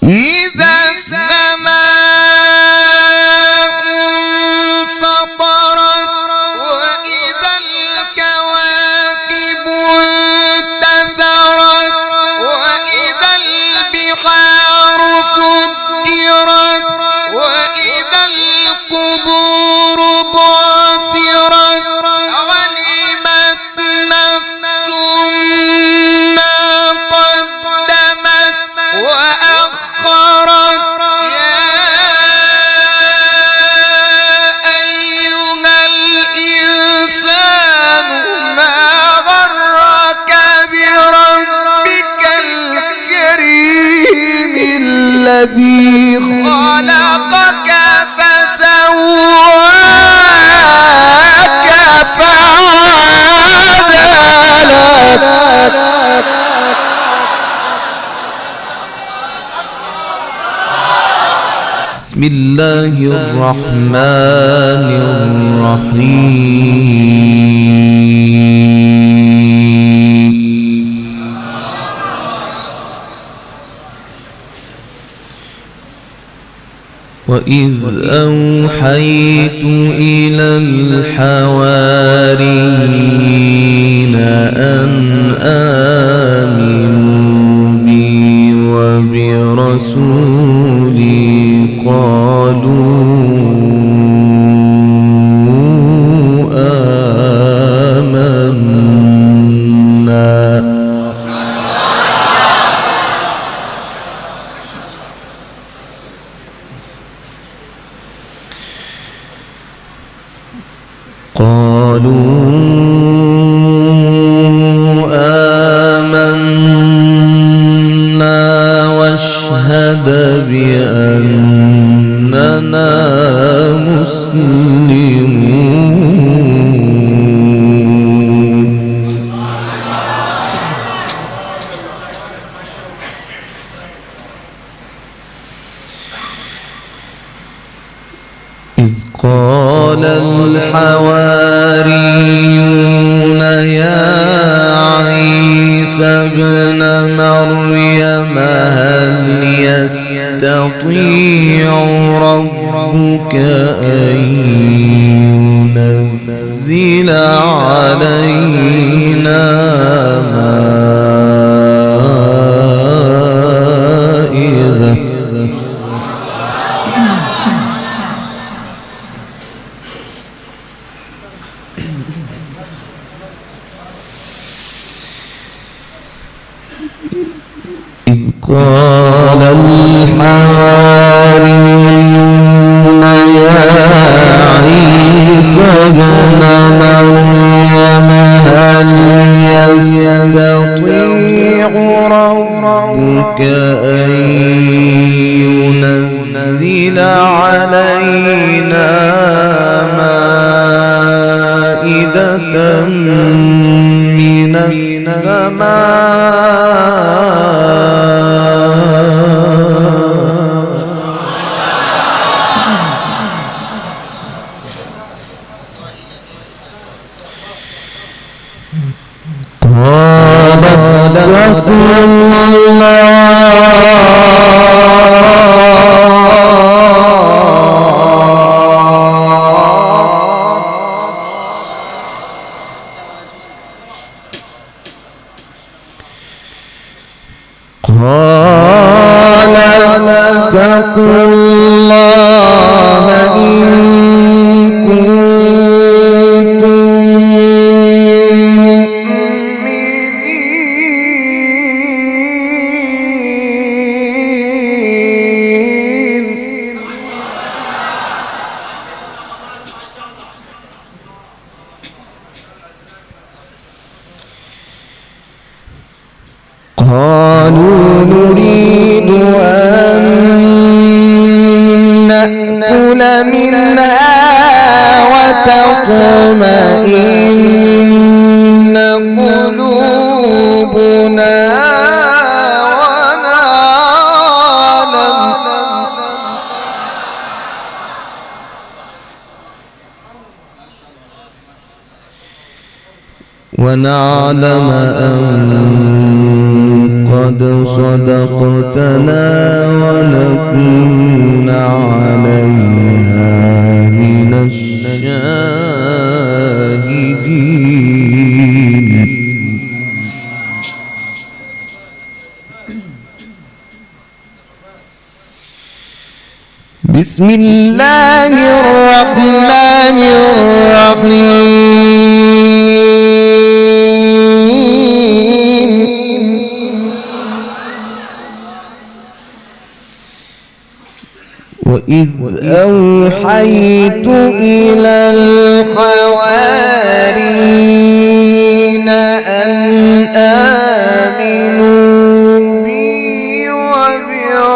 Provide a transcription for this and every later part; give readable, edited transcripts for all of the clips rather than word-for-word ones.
إذا السماء انفطرت وإذا الكواكب انتثرت وإذا البحار فجرت وإذا القبور بعثرت علمت نفس ما قدمت وأخرت يا أيها الإنسان ما غرك بربك الكريم الذي خلقك فسواك فعدلك. بسم الله الرحمن الرحيم. وإذ أوحيت إلى الحواريين أن آمنوا بي وبرسولي قالوا آمنا واشهد بأننا مسلمون. إذ قال الحواريون يا عيسى ابن مريم هل يستطيع ربك أن ينزل علينا مائدة إذ قال الحواريون يا عيسى ابن مريم هل يستطيع ربك أن ينزل علينا مائدة من السماء قال اتقوا الله إن كنتم مؤمنين. قالوا نريد أن نأكل منها وتطمئن قلوبنا ونعلم أن قد قد صدقتنا ونكون عليها من الشاهدين. بسم الله الرحمن الرحيم. وإذ أوحيت إلى الحواريين أن آمنوا بي وبرسولي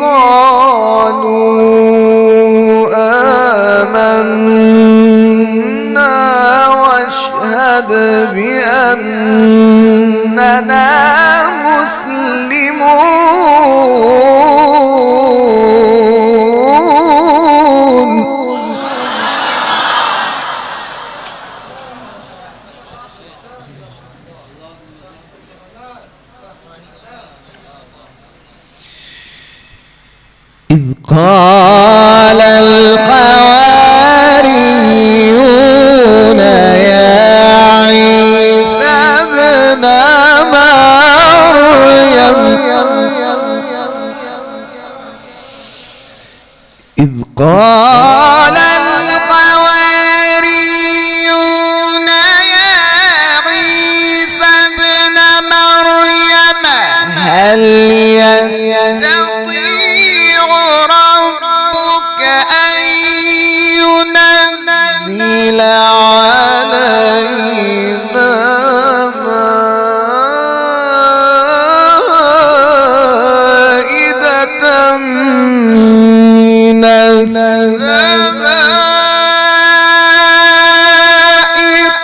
قالوا آمنا واشهد بأننا مسلمون. إذ قال الحواريون يا عيسى ابن مريم إذ قال الحواريون يا عيسى ابن مريم هل يستطيع ربك أن ينزل علينا مائدة من السماء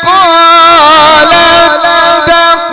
قال اتقوا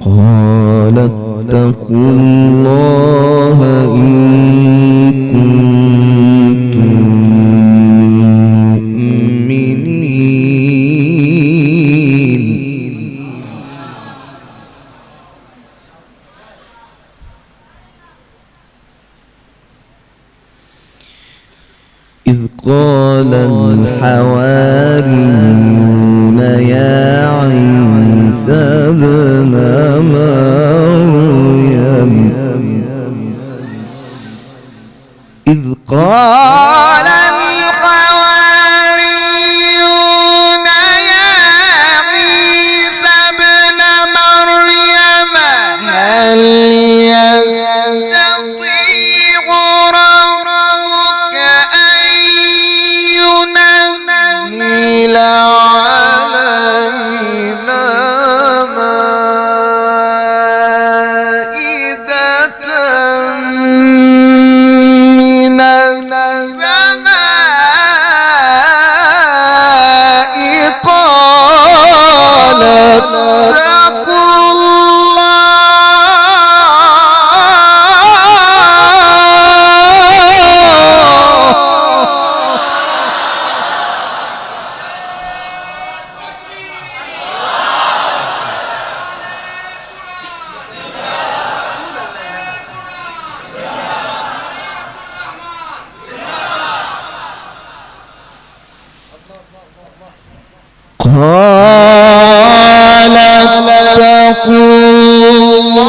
قال اتقوا الله إن كنتم مؤمنين. إذ قال الحواريون يا عيسى ابن مريم إذ قال الحواريون يا عيسى ابن مريم هل يستطيع ربك أن ينزل علينا مائدة من السماء قال اتقوا قال اتقوا الله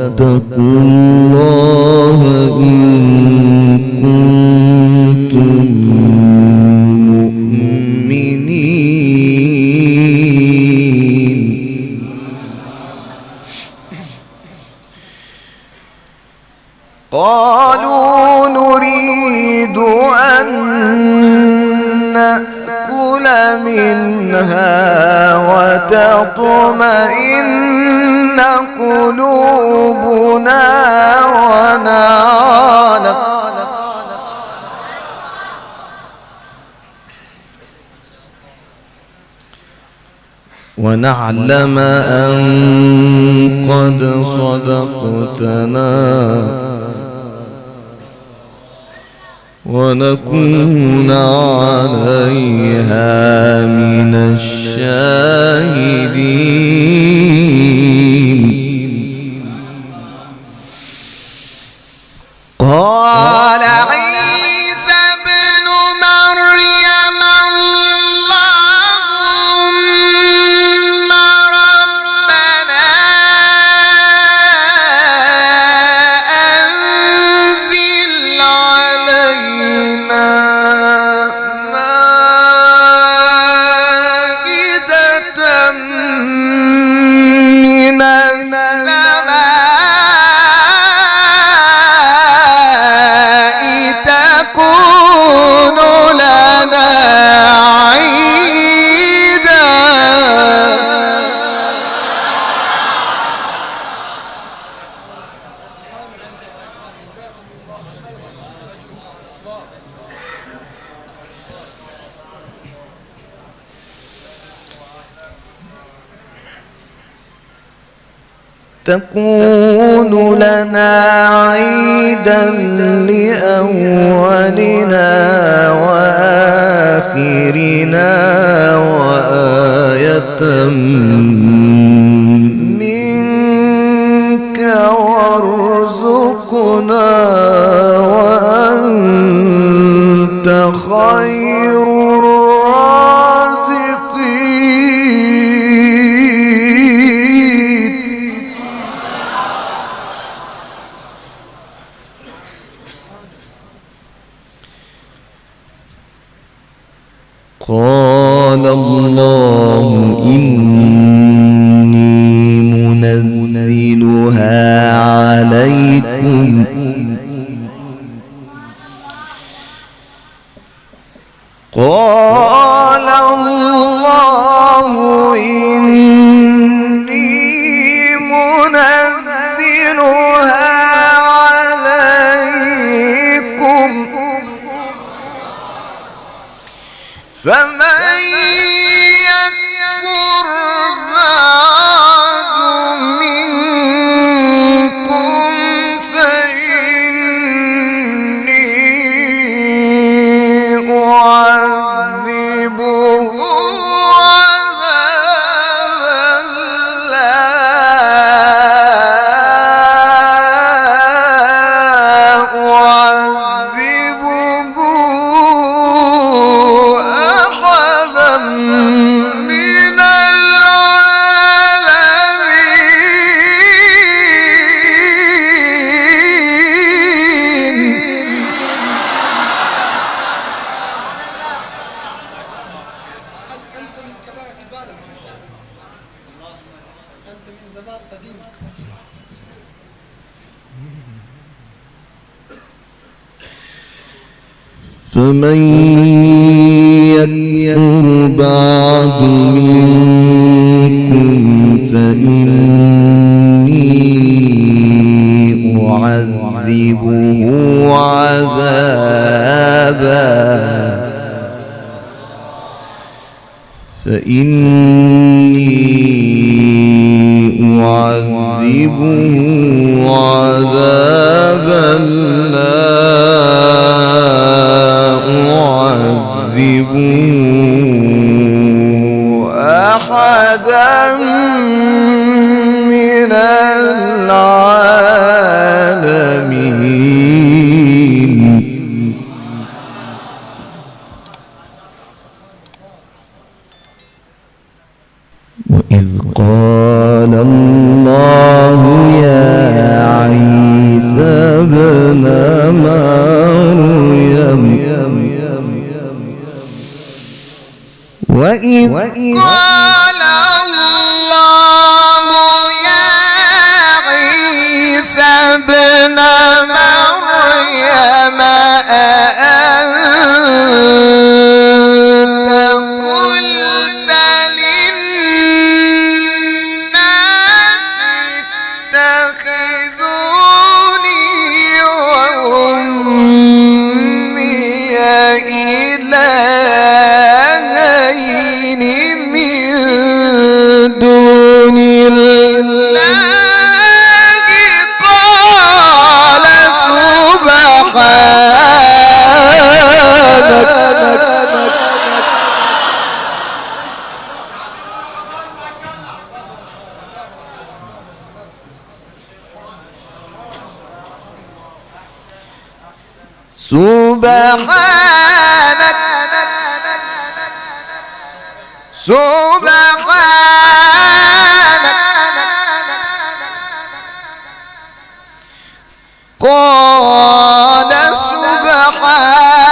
الله إن كنتم مؤمنين. قالوا نريد أن نأكل منها وتطمئن قلوبنا ونعلم أن قد صدقتنا ونكون عليها من الشاهدين. قال عيسى ابن مريم اللهم ربنا أنزل علينا مائدة من السماء تكون لنا عيدا. تكون لنا عيدا لأولنا وآخرنا وآية منك وارزقنا وأنت خير الرازقين. قال الله إني منزلها عليكم قال الله إني منزلها عليكم فمن يكفر بعد منكم فإني أعذبه فمن يكفر بعد منكم فإني أعذبه عذابا لا أعذبه أحدا من العالمين. وإذ قال الله يا ابن مريم وإذ قال الله يا عيسى ابن مريم أأنت قلت للناس اتخذوني وأمي إلهين من دون الله قال سبحانك قال سبحانك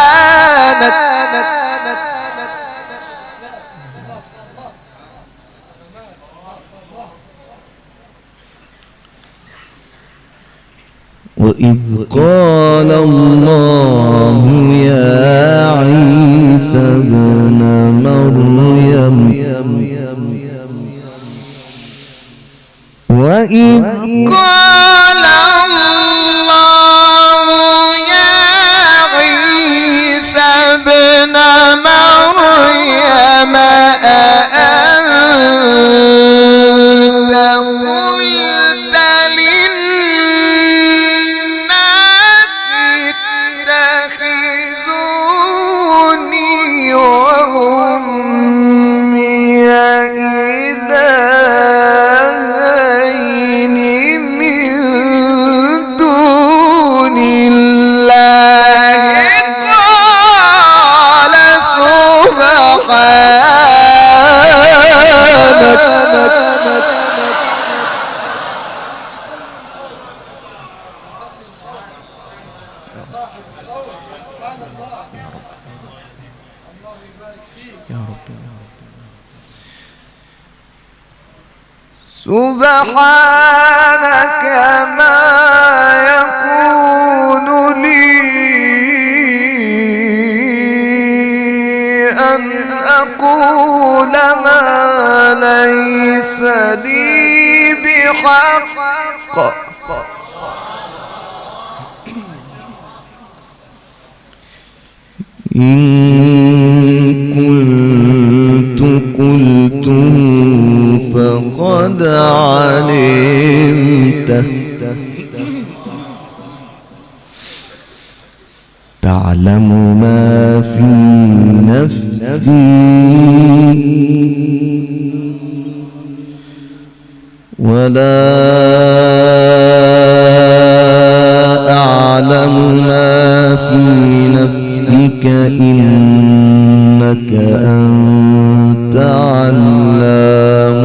وإذ قال الله يا عيسى ابن مريم وإذ قال الله يا عيسى ابن مريم أأنت قلت للناس اتخذوني وأمي إلهين من دون الله قال سبحانك ما يكون لي أن أقول ما ليس لي بحق إن كنت قلته فقد علمته تعلم ما في نفسي ولا أعلم ما في نفسك إنك أنت علام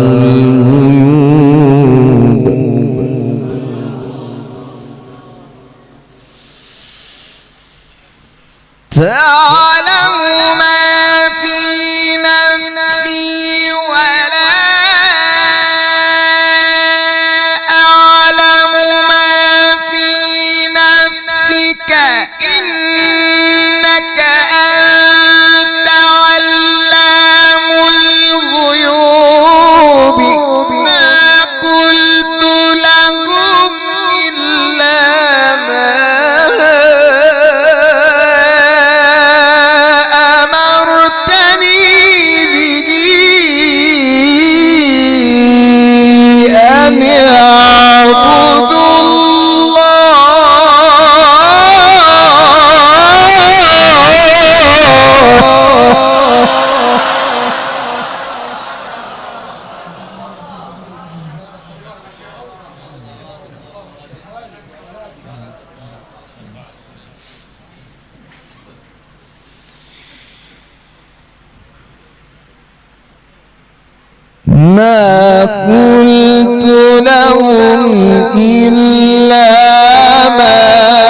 الغيوب تعلم ما في نفسي ولا أعلم ما في نفسك إنك أنت علام الغيوب ما قلت لهم إلا ما ما قلت لهم إلا ما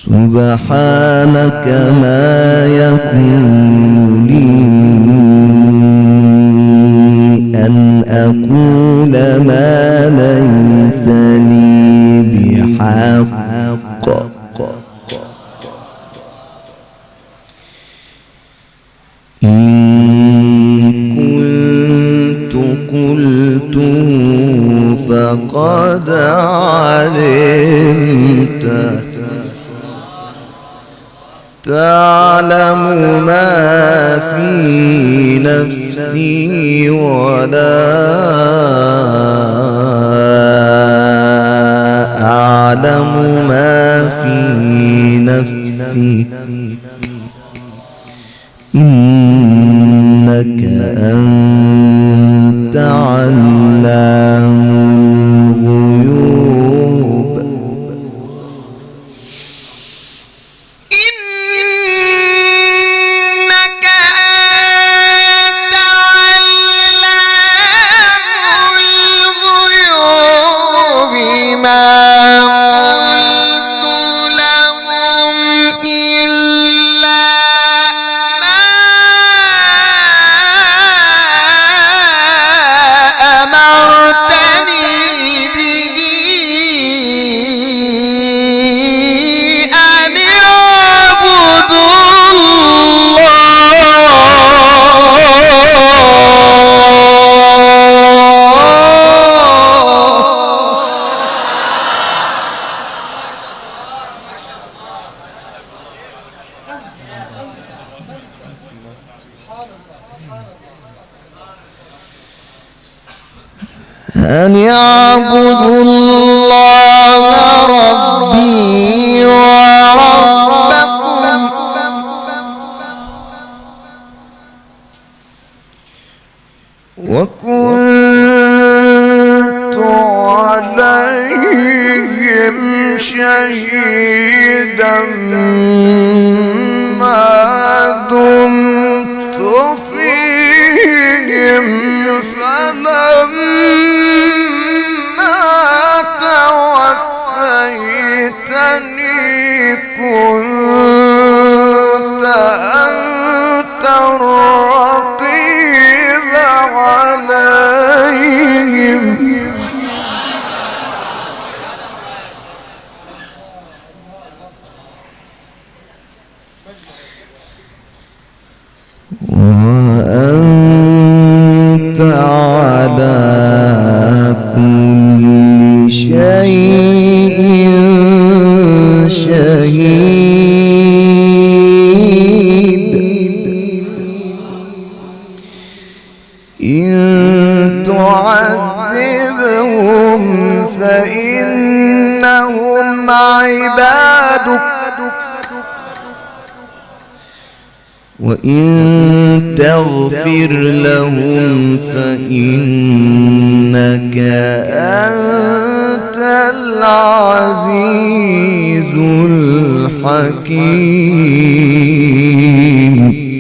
سبحانك ما يكون لي أن أقول ما ليس لي بحق إن كنت قلته فقد علمته تعلم ما في نفسي ولا أعلم ما في نفسك إنك أنت علام الغيوب إنك أنت علام الغيوب ما قلت لهم إلا ما أمرتني به أن اعبدوا أن يعبدوا الله ربي وربكم وكنت عليهم شهيدا ما دمت فيهم فلما توفيتني كنت أنت الرقيب عليهم وأنت على كل شيء شهيد إن تعذبهم فإنهم عبادك وإن تغفر لهم فإنك أنت العزيز الحكيم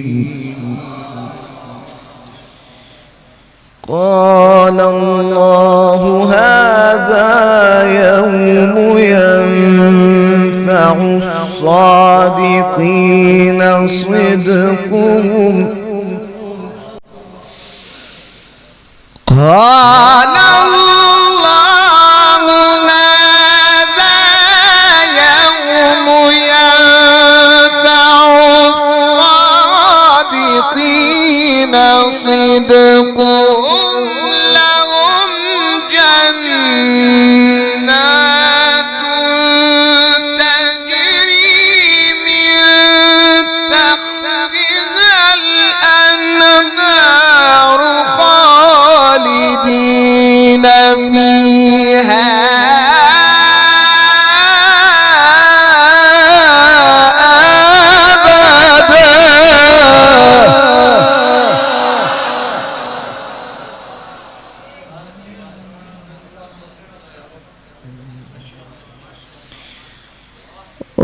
قال الله هذا يوم ينفع الصادقين صدقهم قال الله هذا يوم ينفع الصادقين صدقهم لهم جنات تجري من تحتها الأنهار خالدين فيها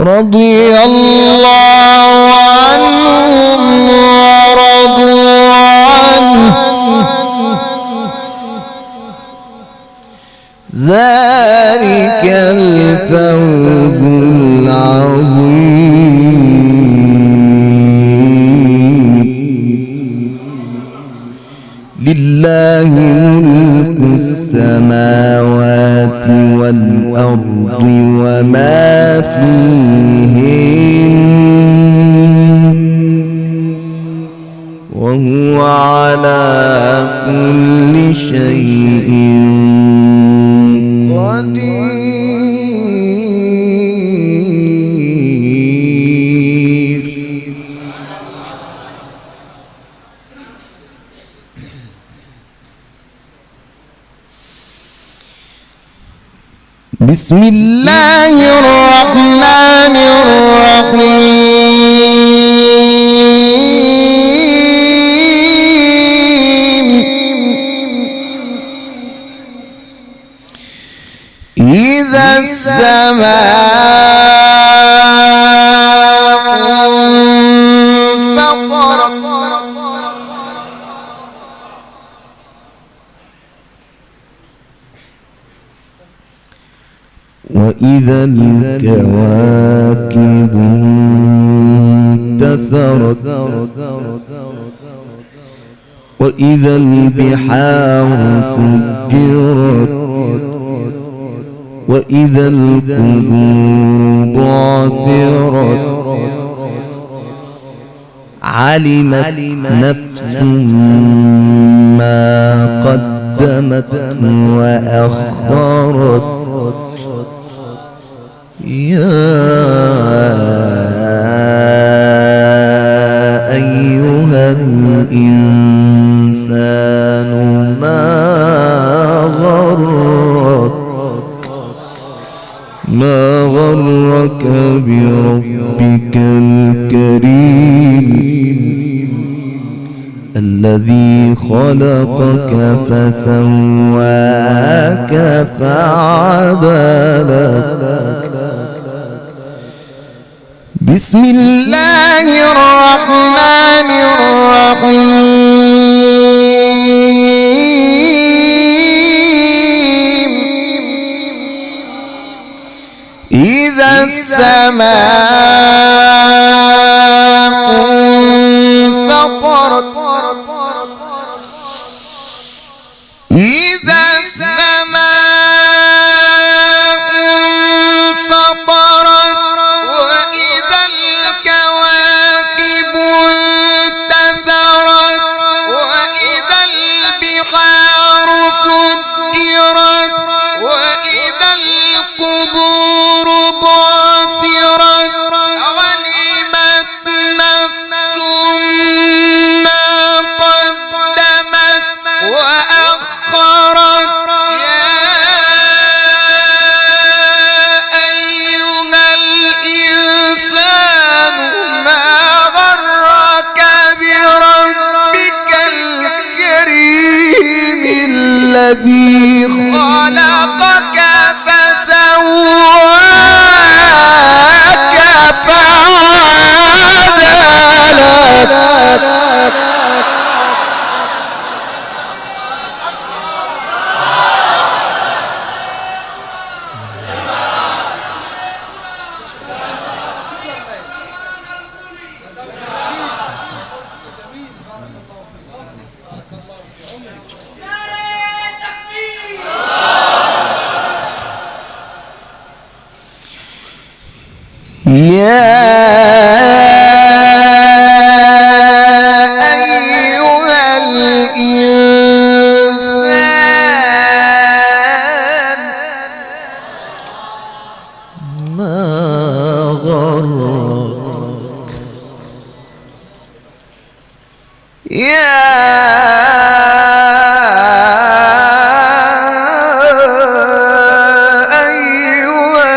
رضي الله عنهم ورضوا عنه ذلك الفوز العظيم فيهن وهو على كل شيء قدير. بسم الله الرحمن الرحيم. إذا السماء انفطرت وإذا الكواكب انتثرت وإذا البحار فجرت وإذا القبور بعثرت علمت نفس ما قدمت وأخرت. يا أيها الإنسان ما غرك بربك الكريم الذي خلقك فسواك فعدلك. بسم الله الرحمن الرحيم. إذا السماء انفطرت إذا السماء انفطرت وإذا الكواكب انتثرت وإذا البحار فجرت وإذا القبور بعثرت علمت نفس ما قدمت وأخرت. يا أيها الإنسان ما غرك بربك الكريم الذي خلقك فسواك فعدلك. يا أيها الإنسان ما غرك. يا أيها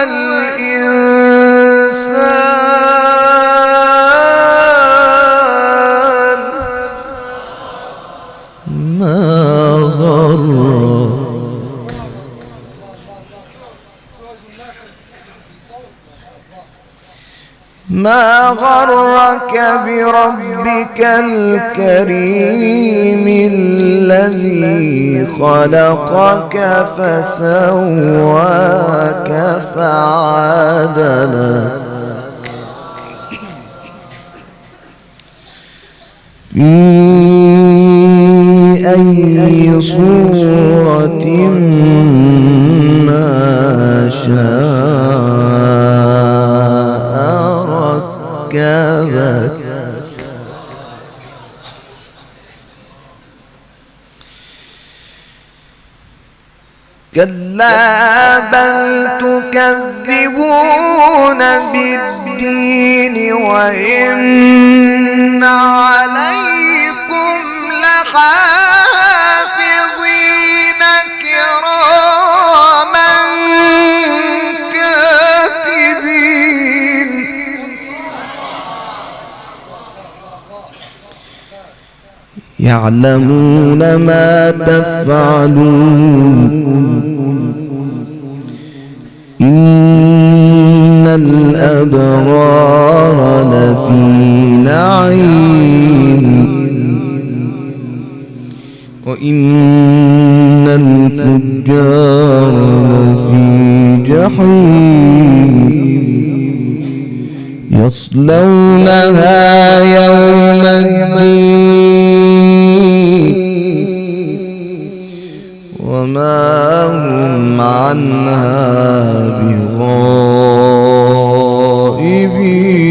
الإنسان ما غرك ما غرك بربك الكريم الذي خلقك فسواك فعدلك في أي صورة ما شاء ركبك كلا بل تكذبون بالدين وإن عليكم لحافظين كراما كاتبين يعلمون ما تفعلون إن الأبرار لفي نعيم وإن الفجار لفي جحيم يصلونها يوم الدين وما هم عنها بغائبين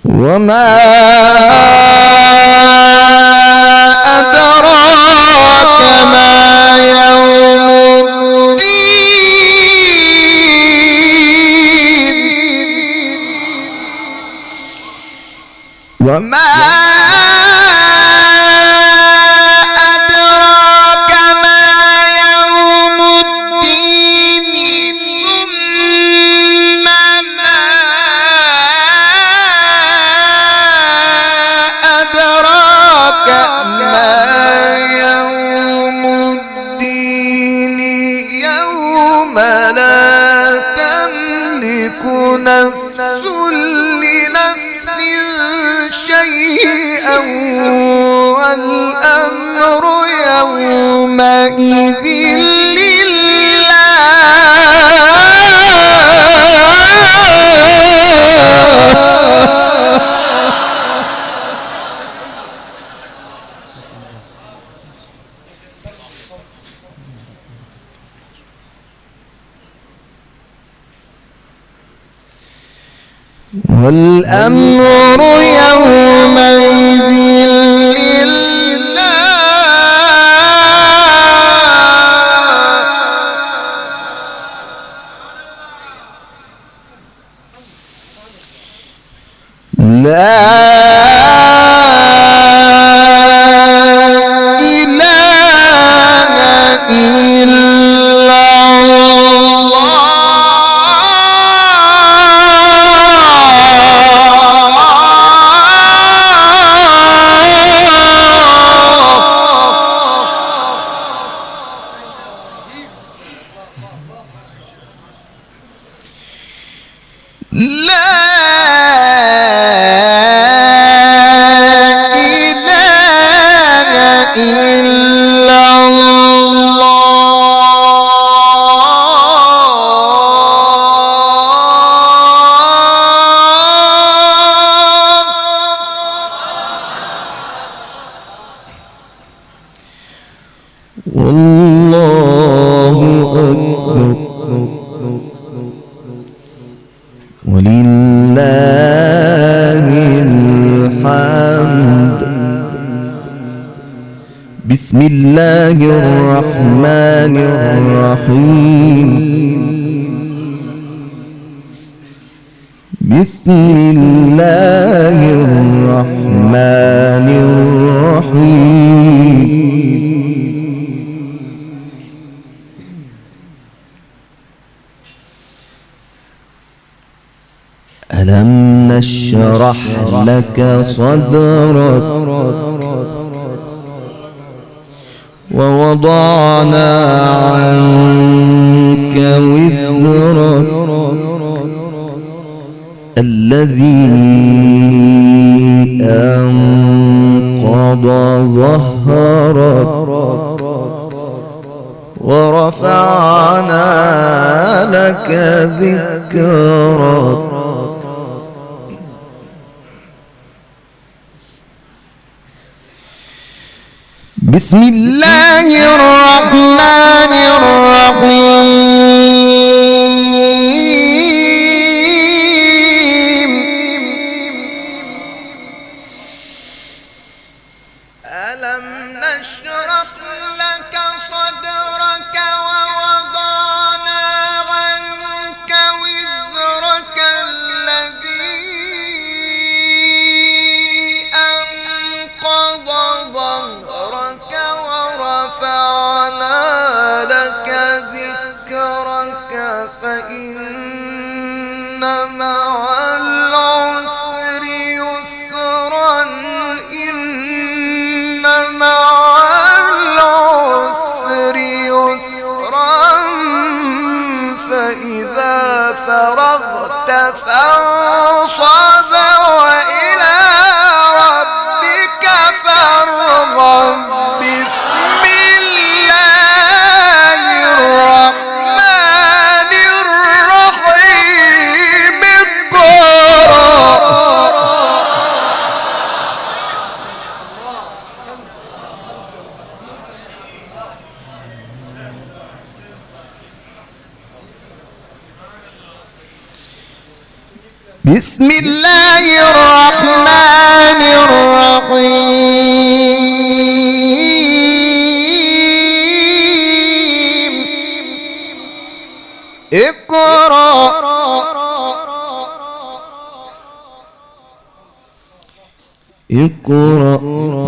وما أدراك ما يوم الدين وما أدراك ما يوم الدين ثم ما أدراك ما يوم الدين يوم لا تملك نفس لنفس شيئا والأمر يومئذ والأمر يومئذ لله لا إله إلا والله أكبر ولله الحمد. بسم الله الرحمن الرحيم. بسم الله الرحمن الرحيم. ألم نشرح لك صدرك ووضعنا عنك وزرك الذي أنقض ظهرك ورفعنا لك ذكرك. بسم الله الرحمن الرحيم. لك ذكرك فإن مع العسر يسرا إن مع العسر يسرا فإذا فرغت فانصب وإلى ربك فارغب بسم الله الرحمن الرحيم بسم الله الرحمن الرحيم اقرأ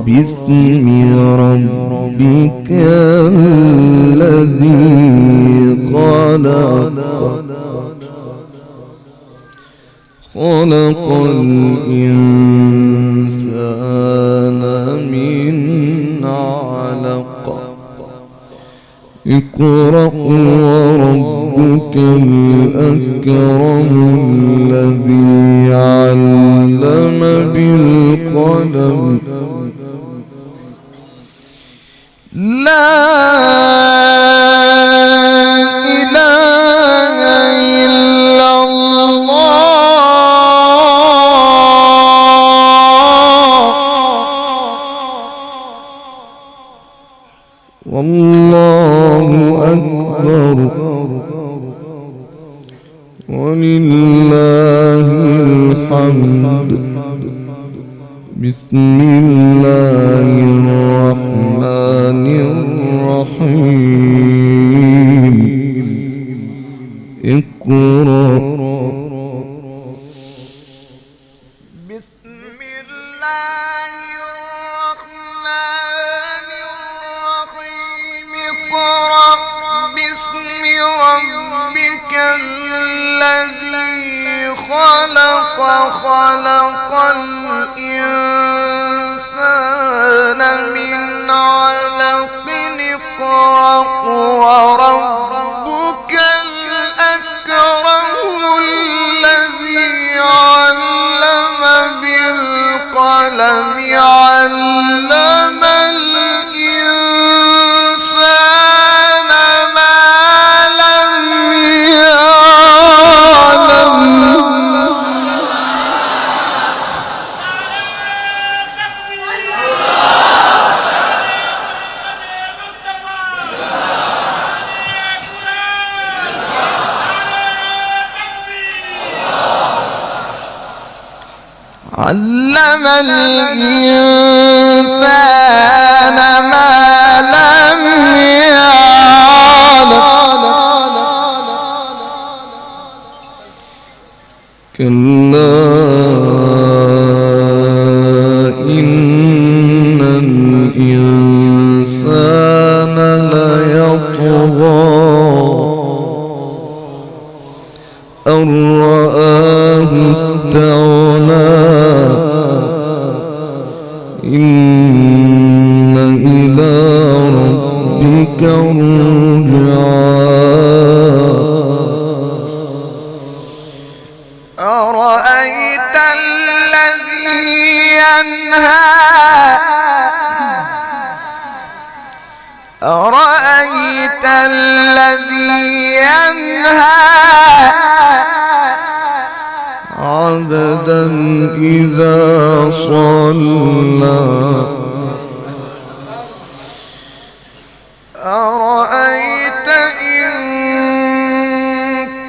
باسم ربك الذي خلق الإنسان من علق اقرأ وربك الأكرم الذي علم بالقلم لا إله إلا والله أكبر ولله الحمد بسم الله الرحمن الرحيم اقرأ بسم الله الرحمن الرحيم اقرأ باسم ربك الذي خلق الإنسان من علق اقرأ وربك الأكرم الذي علم بالقلم علم الإنسان ما لم يعلم علم الإنسان ما لم يعلم كلا إن الإنسان ليطغى أن رآه استغنى إن إلى ربك الرجعى أرأيت الذي ينهى أرأيت الذي ينهى عبدا إذا صلى أرأيت إن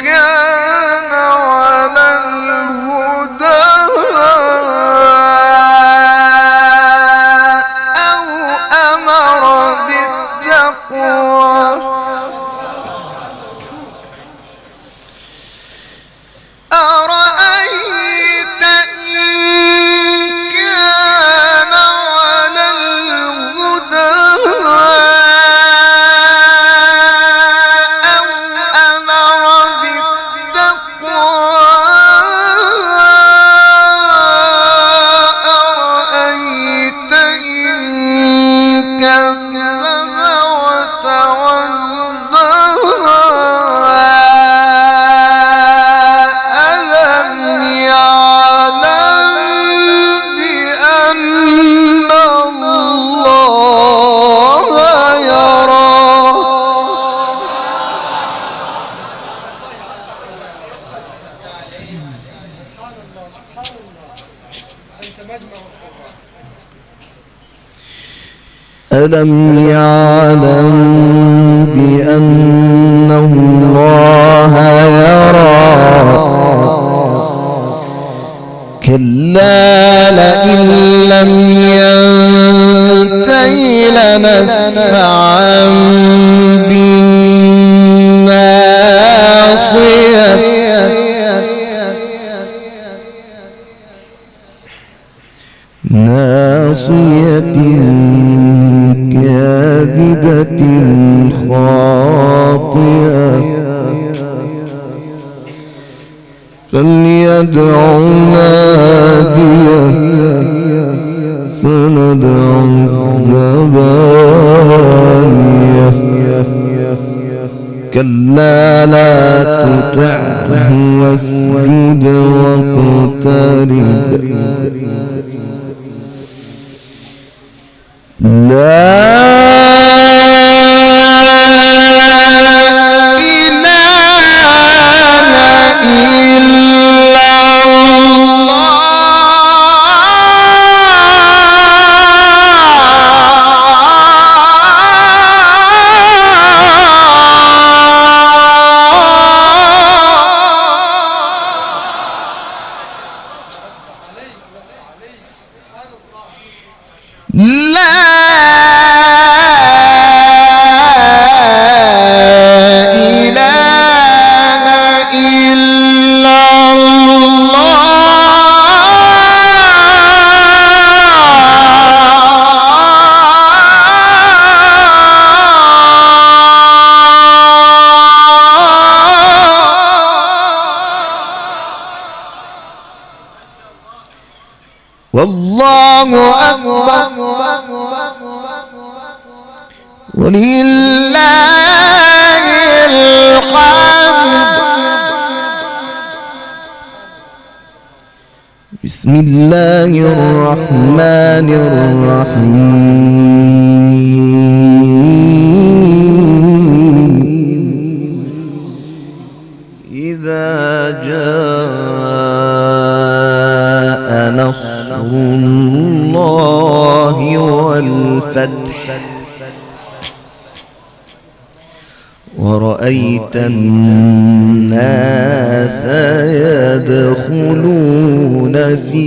كان على الهدى أو أمر بالتقوى أرأيت إن كان على ألم يعلم بأن الله يرى كلا لئن لم ينته لنسفعا بالناصية ناصية كاذبة خاطئة فليدع ناديه سندع الزبانية كلا لا تطعه واسجد واقترب والله أكبر ولله الحمد. بسم الله الرحمن الرحيم إذا جاء نصر الله والفتح ورأيت الناس يدخلون في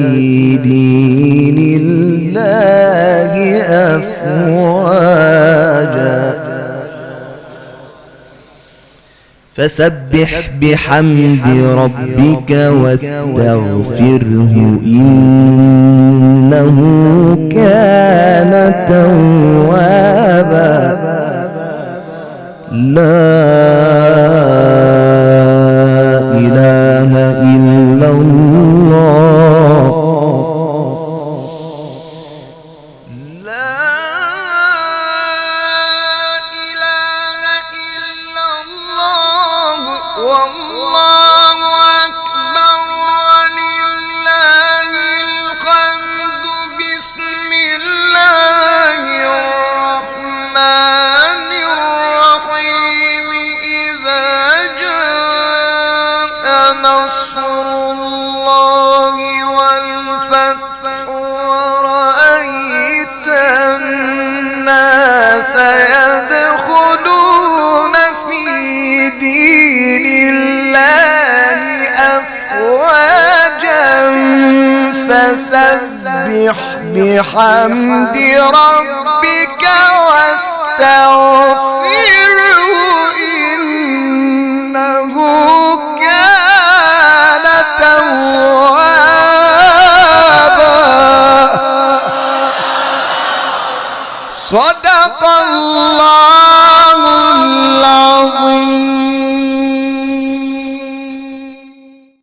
دين الله أفواجا فسبح بحمد ربك واستغفره إنه كان توابا لا إله إلا الله لا إله إلا الله والله أكبر ولله الحمد. بسم الله الرحمن الرحيم إذا جاء نصر الله والفتح ورأيت الناس يدخلون في دين الله أفواجا فسبح بحمد ربك واستغفره إنه كان توابا. صدق الله